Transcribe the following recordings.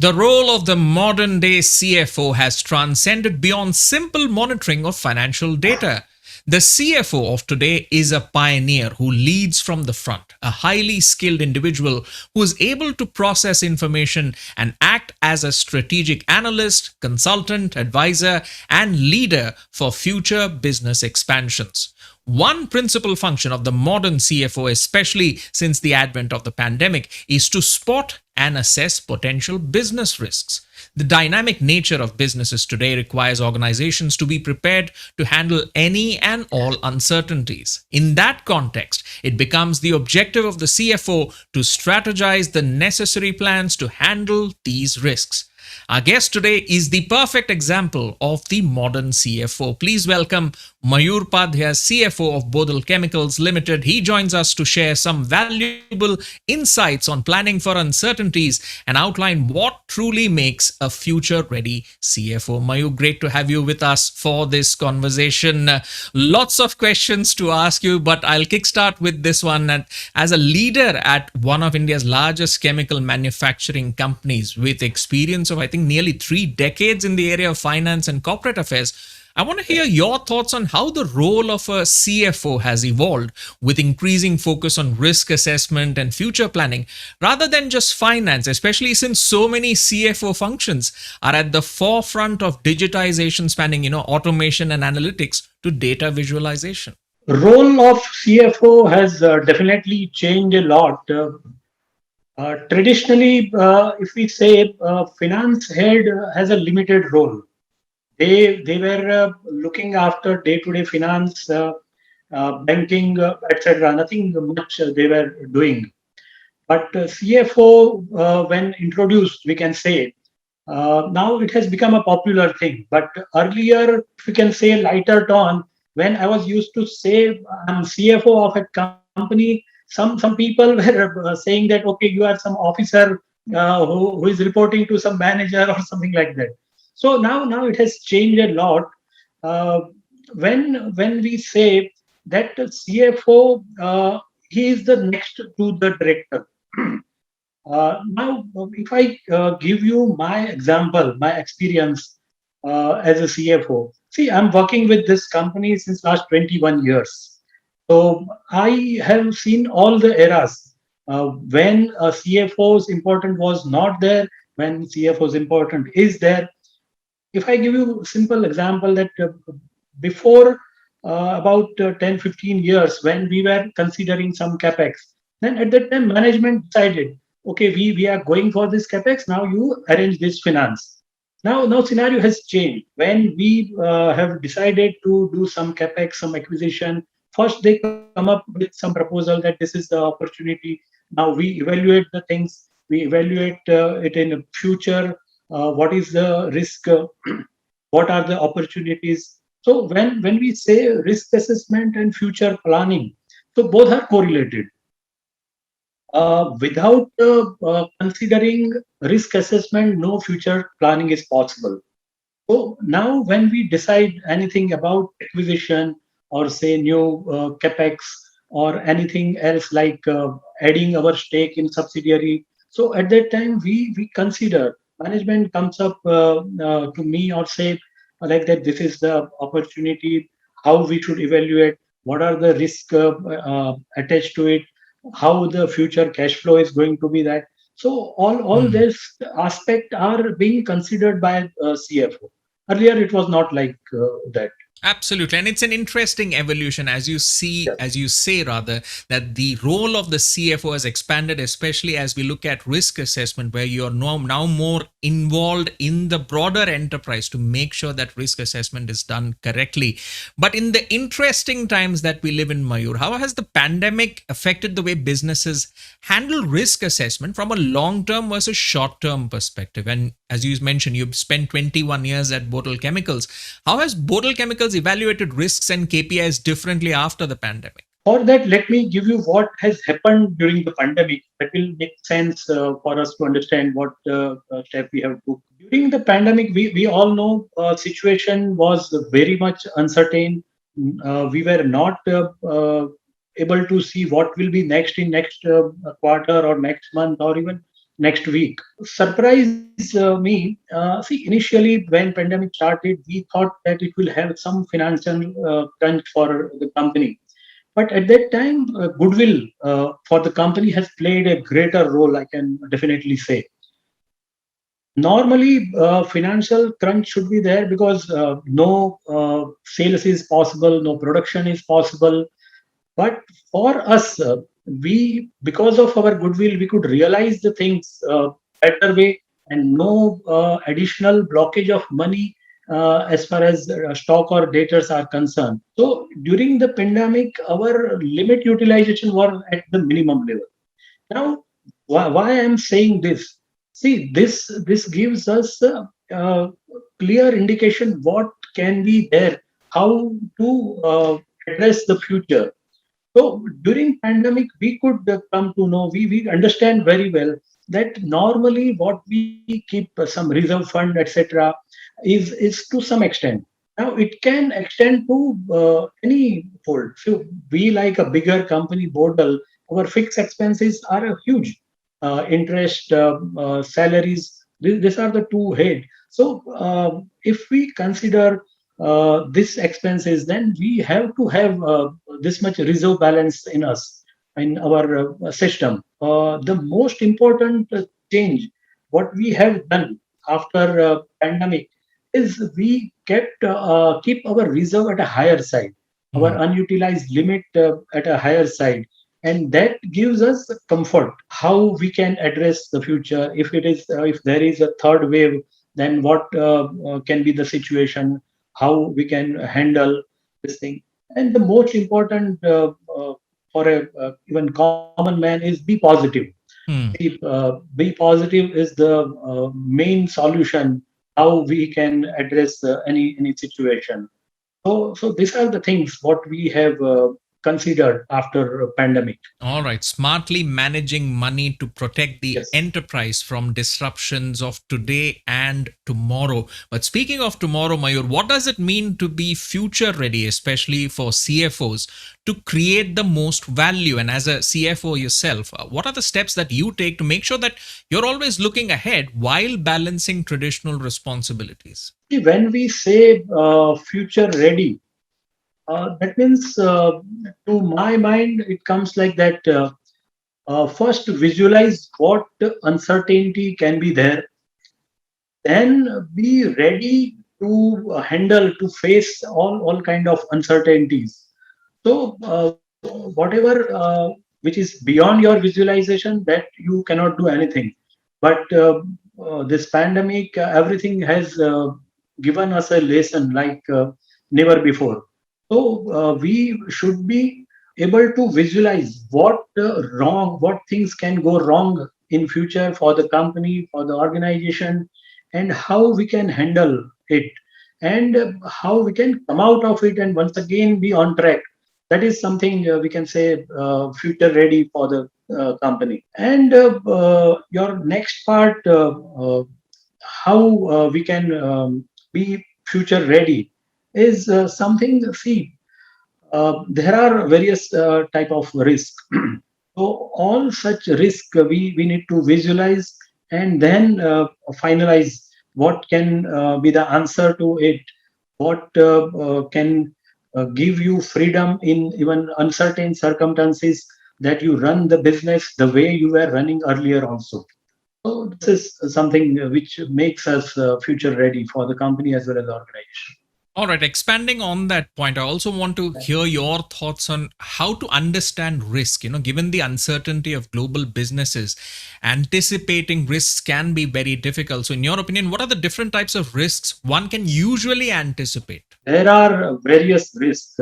The role of the modern day CFO has transcended beyond simple monitoring of financial data. The CFO of today is a pioneer who leads from the front, a highly skilled individual who is able to process information and act as a strategic analyst, consultant, advisor, and leader for future business expansions. One principal function of the modern CFO, especially since the advent of the pandemic, is to spot and assess potential business risks. The dynamic nature of businesses today requires organizations to be prepared to handle any and all uncertainties. In that context, it becomes the objective of the CFO to strategize the necessary plans to handle these risks. Our guest today is the perfect example of the modern CFO. Please welcome Mayur Padhya, CFO of Bodal Chemicals Limited. He joins us to share some valuable insights on planning for uncertainties and outline what truly makes a future-ready CFO. Mayur, great to have you with us for this conversation. Lots of questions to ask you, but I'll kickstart with this one. And as a leader at one of India's largest chemical manufacturing companies with experience of, I think, nearly 3 decades in the area of finance and corporate affairs, I want to hear your thoughts on how the role of a CFO has evolved with increasing focus on risk assessment and future planning rather than just finance, especially since so many CFO functions are at the forefront of digitization spanning, automation and analytics to data visualization. Role of CFO has definitely changed a lot. Traditionally, if we say finance head has a limited role. They were looking after day-to-day finance, banking, etc. Nothing much they were doing. But CFO, when introduced, we can say now it has become a popular thing. But earlier, if we can say lighter tone, when I was used to say I'm CFO of a company, some people were saying that okay, you are some officer who is reporting to some manager or something like that. So now it has changed a lot. Uh, when we say that CFO, he is the next to the director. Now, if I give you my example, my experience as a CFO, see, I'm working with this company since last 21 years. So I have seen all the eras when a CFO's important was not there, when CFO's important is there. If I give you a simple example that before about 10, 15 years, when we were considering some capex, then at that time management decided, okay, we are going for this capex, now you arrange this finance. Now scenario has changed. When we have decided to do some capex, some acquisition, first they come up with some proposal that this is the opportunity. Now we evaluate the things, we evaluate it in the future, what is the risk, what are the opportunities. So when we say risk assessment and future planning, so both are correlated. Without considering risk assessment, no future planning is possible. So now when we decide anything about acquisition or say new capex or anything else like adding our stake in subsidiary, so at that time we consider, management comes up to me or say like that this is the opportunity, how we should evaluate, what are the risks attached to it, how the future cash flow is going to be that. So all Hmm. this aspect are being considered by CFO. Earlier it was not like that. Absolutely. And it's an interesting evolution as you say rather, that the role of the CFO has expanded, especially as we look at risk assessment, where you're now more involved in the broader enterprise to make sure that risk assessment is done correctly. But in the interesting times that we live in, Mayur, how has the pandemic affected the way businesses handle risk assessment from a long-term versus short-term perspective? And as you mentioned, you've spent 21 years at Bodal Chemicals. How has Bodal Chemicals evaluated risks and KPIs differently after the pandemic? For that, let me give you what has happened during the pandemic. That will make sense for us to understand what step we have took. During the pandemic, we all know situation was very much uncertain. We were not able to see what will be next in next quarter or next month or even next week. Surprise me. See, initially when pandemic started, we thought that it will have some financial crunch for the company. But at that time, goodwill for the company has played a greater role, I can definitely say. Normally, financial crunch should be there because no sales is possible, no production is possible. But for us, we because of our goodwill, we could realize the things better way and no additional blockage of money as far as stock or debtors are concerned. So during the pandemic, our limit utilization were at the minimum level. Now, why I'm saying this? See, this gives us a clear indication what can be there, how to address the future. So during pandemic, we could come to know, we understand very well that normally what we keep some reserve fund, etc., is to some extent. Now it can extend to any fold. So we like a bigger company, Bodal, our fixed expenses are a huge interest, salaries. These are the two head. So if we consider this expenses, then we have to have this much reserve balance in us in our system. The most important change what we have done after pandemic is we keep our reserve at a higher side, our Mhm. unutilized limit at a higher side, and that gives us comfort how we can address the future. If it is if there is a third wave, then what can be the situation, how we can handle this thing. And the most important for a even common man is be positive. See, Hmm. be positive is the main solution how we can address any situation. So these are the things what we have considered after pandemic. All right, smartly managing money to protect the Yes. enterprise from disruptions of today and tomorrow. But speaking of tomorrow, Mayur, what does it mean to be future ready, especially for CFOs, to create the most value? And as a CFO yourself, what are the steps that you take to make sure that you're always looking ahead while balancing traditional responsibilities? See, when we say future ready, that means to my mind it comes like that. First, visualize what uncertainty can be there, then be ready to handle to face all kind of uncertainties. So whatever which is beyond your visualization, that you cannot do anything. But this pandemic, everything has given us a lesson like never before. So we should be able to visualize what things can go wrong in future for the company, for the organization, and how we can handle it, and how we can come out of it and once again be on track. That is something we can say future ready for the company. And your next part, how we can be future ready, is something. See, there are various type of risk. So all such risk we need to visualize and then finalize what can be the answer to it, what can give you freedom in even uncertain circumstances, that you run the business the way you were running earlier also. So this is something which makes us future ready for the company as well as the organization. All right, expanding on that point, I also want to hear your thoughts on how to understand risk. Given the uncertainty of global businesses, anticipating risks can be very difficult. So, in your opinion, what are the different types of risks one can usually anticipate? There are various risks.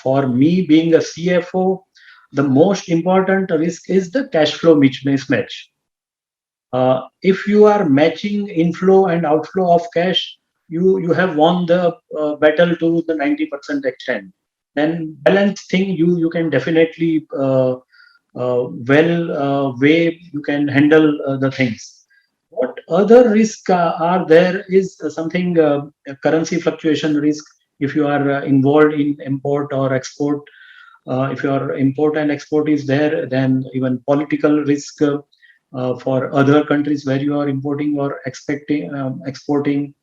For me, being a CFO, the most important risk is the cash flow mismatch. If you are matching inflow and outflow of cash, you have won the battle to the 90% extent. Then balance thing, you can definitely way you can handle the things. What other risk are there is something currency fluctuation risk. If you are involved in import or export, if your import and export is there, then even political risk, for other countries where you are importing or expecting exporting.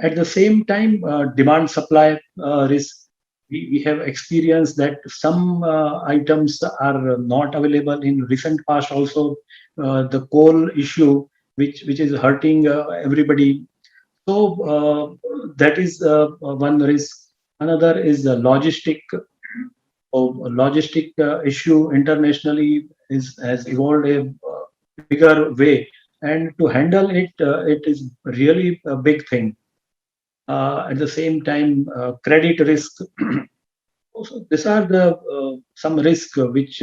At the same time, demand supply risk. We have experienced that some items are not available in recent past. Also, the coal issue, which is hurting everybody. So that is one risk. Another is the logistic. Logistic issue internationally has evolved a bigger way, and to handle it, it is really a big thing. At the same time, credit risk. So these are the some risk which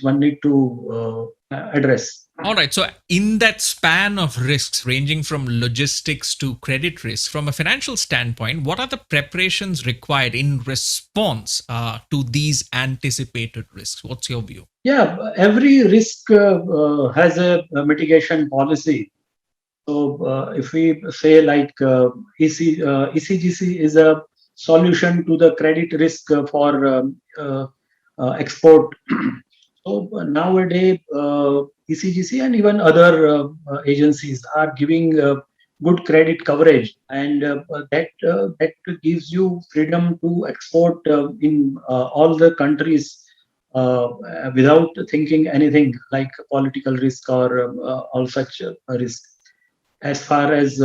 one need to address. All right. So, in that span of risks ranging from logistics to credit risk, from a financial standpoint, what are the preparations required in response to these anticipated risks? What's your view? Yeah, every risk has a mitigation policy. So if we say like ECGC is a solution to the credit risk for export. So nowadays, ECGC and even other agencies are giving good credit coverage, and that gives you freedom to export in all the countries without thinking anything like political risk or all such risk. As far as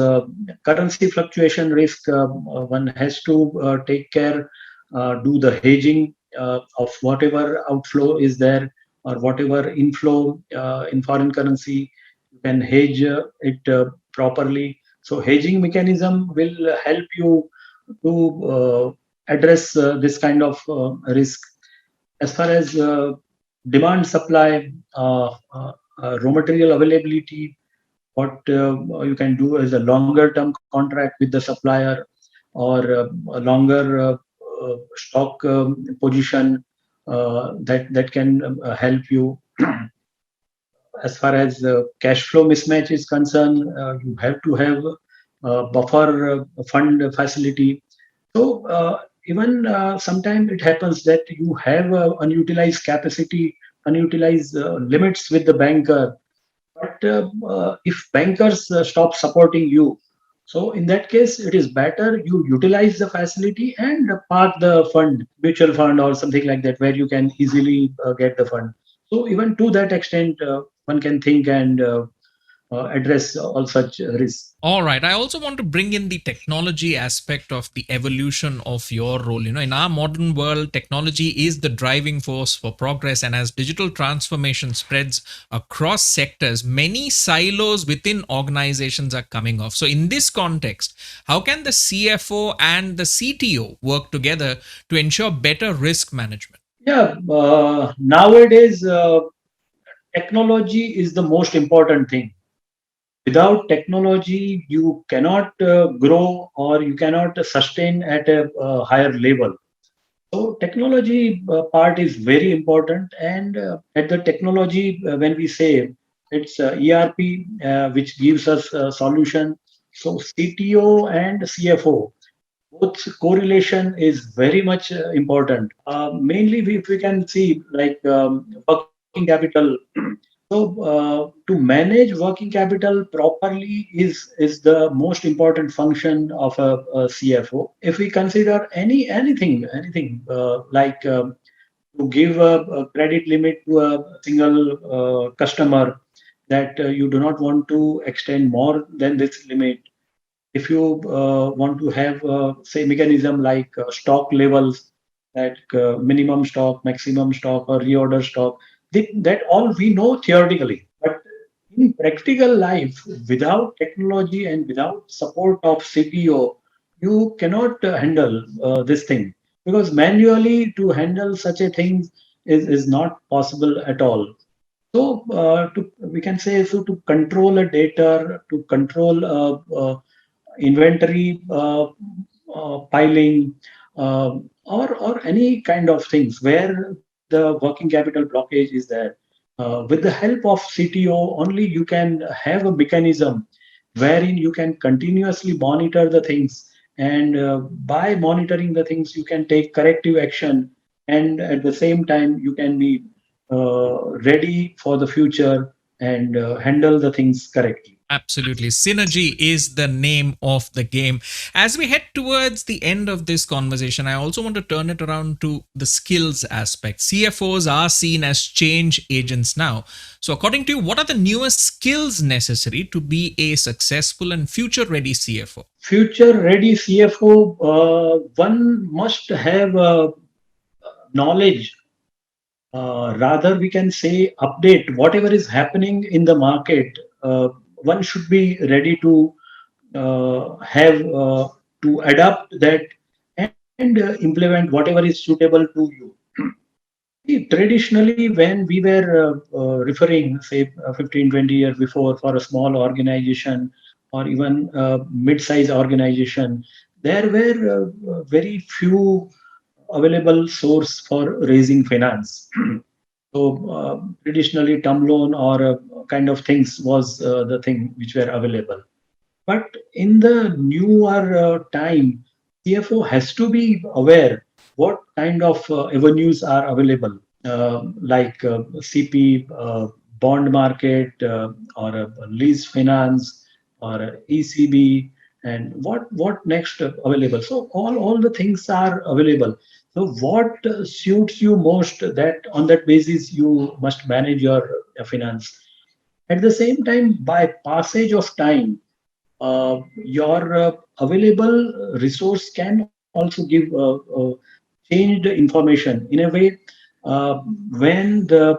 currency fluctuation risk, one has to take care, do the hedging of whatever outflow is there or whatever inflow in foreign currency. You can hedge it properly. So hedging mechanism will help you to address this kind of risk. As far as demand supply, raw material availability, what you can do is a longer term contract with the supplier or a longer stock position that can help you. As far as cash flow mismatch is concerned, you have to have buffer fund facility. So even sometimes it happens that you have unutilized capacity, unutilized limits with the banker, but if bankers stop supporting you, so in that case, it is better you utilize the facility and park the fund, mutual fund or something like that, where you can easily get the fund. So even to that extent, one can think and address all such risks. All right. I also want to bring in the technology aspect of the evolution of your role. In our modern world, technology is the driving force for progress. And as digital transformation spreads across sectors, many silos within organizations are coming off. So, in this context, how can the CFO and the CTO work together to ensure better risk management? Yeah, nowadays, technology is the most important thing. Without technology, you cannot grow or you cannot sustain at a higher level. So technology part is very important, and at the technology, when we say it's ERP, which gives us a solution. So CTO and CFO, both correlation is very much important. Mainly, if we can see like working capital. So to manage working capital properly is the most important function of a CFO. If we consider anything like to give a credit limit to a single customer, that you do not want to extend more than this limit. If you want to have say mechanism like stock levels, that minimum stock, maximum stock, or reorder stock, that all we know theoretically, but in practical life, without technology and without support of CTO, you cannot handle this thing, because manually to handle such a thing is not possible at all. So we can say, so to control a data, to control inventory piling, or any kind of things where the working capital blockage is there. With the help of CTO, only you can have a mechanism wherein you can continuously monitor the things, and by monitoring the things, you can take corrective action, and at the same time, you can be ready for the future, and handle the things correctly. Absolutely. Synergy is the name of the game. As we head towards the end of this conversation, I also want to turn it around to the skills aspect. CFOs are seen as change agents now. So, according to you, what are the newest skills necessary to be a successful and future ready CFO? Future ready CFO, one must have knowledge, rather we can say update whatever is happening in the market. One should be ready to have to adapt that and implement whatever is suitable to you. See, traditionally, when we were referring, say, 15, 20 years before for a small organization or even mid-size organization, there were very few available source for raising finance. So traditionally, term loan or kind of things was the thing which were available. But in the newer time, CFO has to be aware what kind of avenues are available, like CP, bond market, or lease finance, or ECB, and what next available. So all the things are available. So what suits you most? That on that basis you must manage your finance. At the same time, by passage of time, your available resource can also give changed information in a way. When the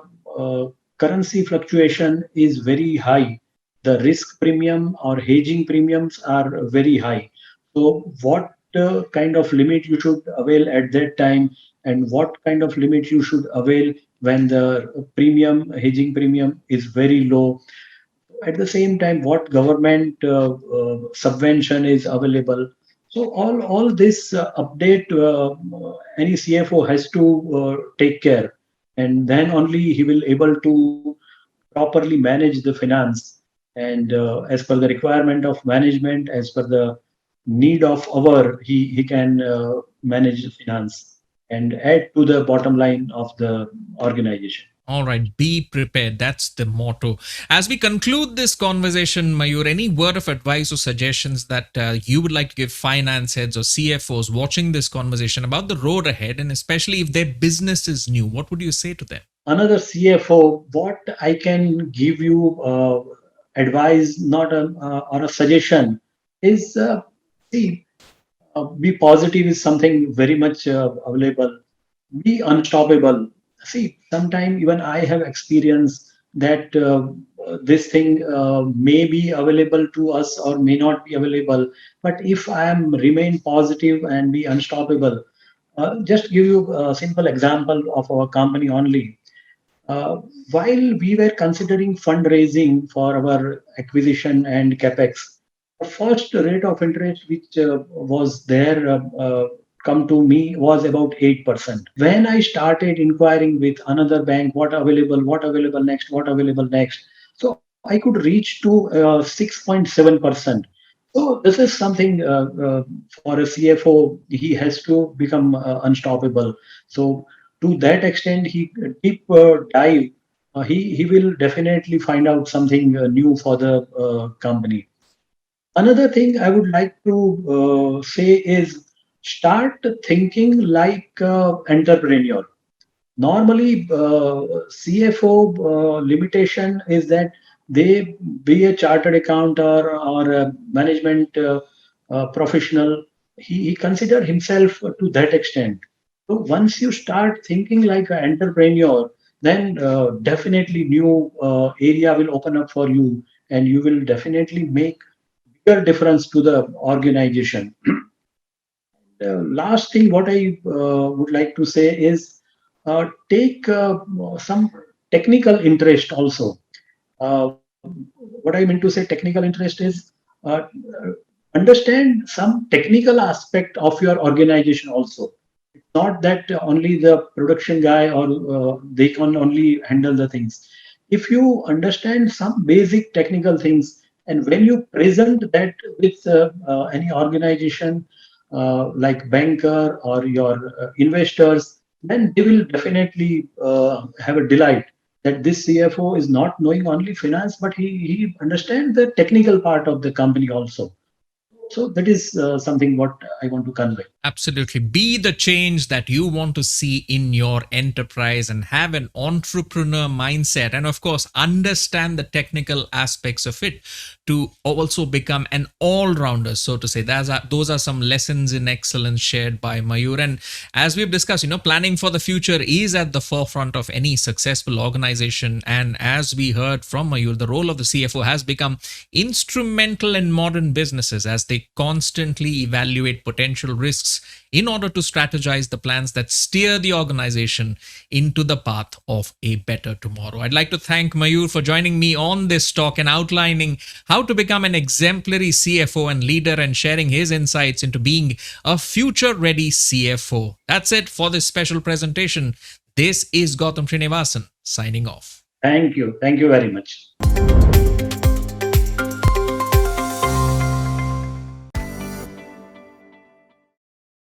currency fluctuation is very high, the risk premium or hedging premiums are very high. So what kind of limit you should avail at that time, and what kind of limit you should avail when the premium hedging premium is very low. At the same time, what government subvention is available. So all this update, any CFO has to take care, and then only he will able to properly manage the finance, and as per the requirement of management, as per the need of our, he can manage the finance and add to the bottom line of the organization. All right, be prepared. That's the motto. As we conclude this conversation, Mayur, any word of advice or suggestions that you would like to give finance heads or CFOs watching this conversation about the road ahead, and especially if their business is new, what would you say to them? Another CFO, what I can give you advice, not or a suggestion, is see, be positive is something very much available. Be unstoppable. See, sometime even I have experienced that this thing may be available to us or may not be available. But if I am remain positive and be unstoppable, just give you a simple example of our company only. uh, while we were considering fundraising for our acquisition and capex, the first rate of interest which was there come to me was about 8%. When I started inquiring with another bank, what available next, what available next, so I could reach to 6.7%. So this is something for a CFO, he has to become unstoppable. So to that extent, he deep dive, he will definitely find out something new for the company. Another thing I would like to say is start thinking like entrepreneur. Normally, CFO limitation is that they be a chartered accountant or a management professional. He consider himself to that extent. So once you start thinking like an entrepreneur, then definitely new area will open up for you, and you will definitely make bigger difference to the organization. Last thing, what I would like to say is take some technical interest also. What I mean to say technical interest is understand some technical aspect of your organization also. It's not that only the production guy or they can only handle the things. If you understand some basic technical things, and when you present that with any organization like banker or your investors, then they will definitely have a delight. that this CFO is not knowing only finance, but he understands the technical part of the company also. So that is something what I want to convey. Absolutely. Be the change that you want to see in your enterprise and have an entrepreneur mindset. And of course, understand the technical aspects of it to also become an all rounder, so to say. Those are some lessons in excellence shared by Mayur. And as we've discussed, planning for the future is at the forefront of any successful organization. And as we heard from Mayur, the role of the CFO has become instrumental in modern businesses as they constantly evaluate potential risks in order to strategize the plans that steer the organization into the path of a better tomorrow. I'd like to thank Mayur for joining me on this talk and outlining how to become an exemplary CFO and leader and sharing his insights into being a future-ready CFO. That's it for this special presentation. This is Gautam Srinivasan signing off. Thank you. Thank you very much.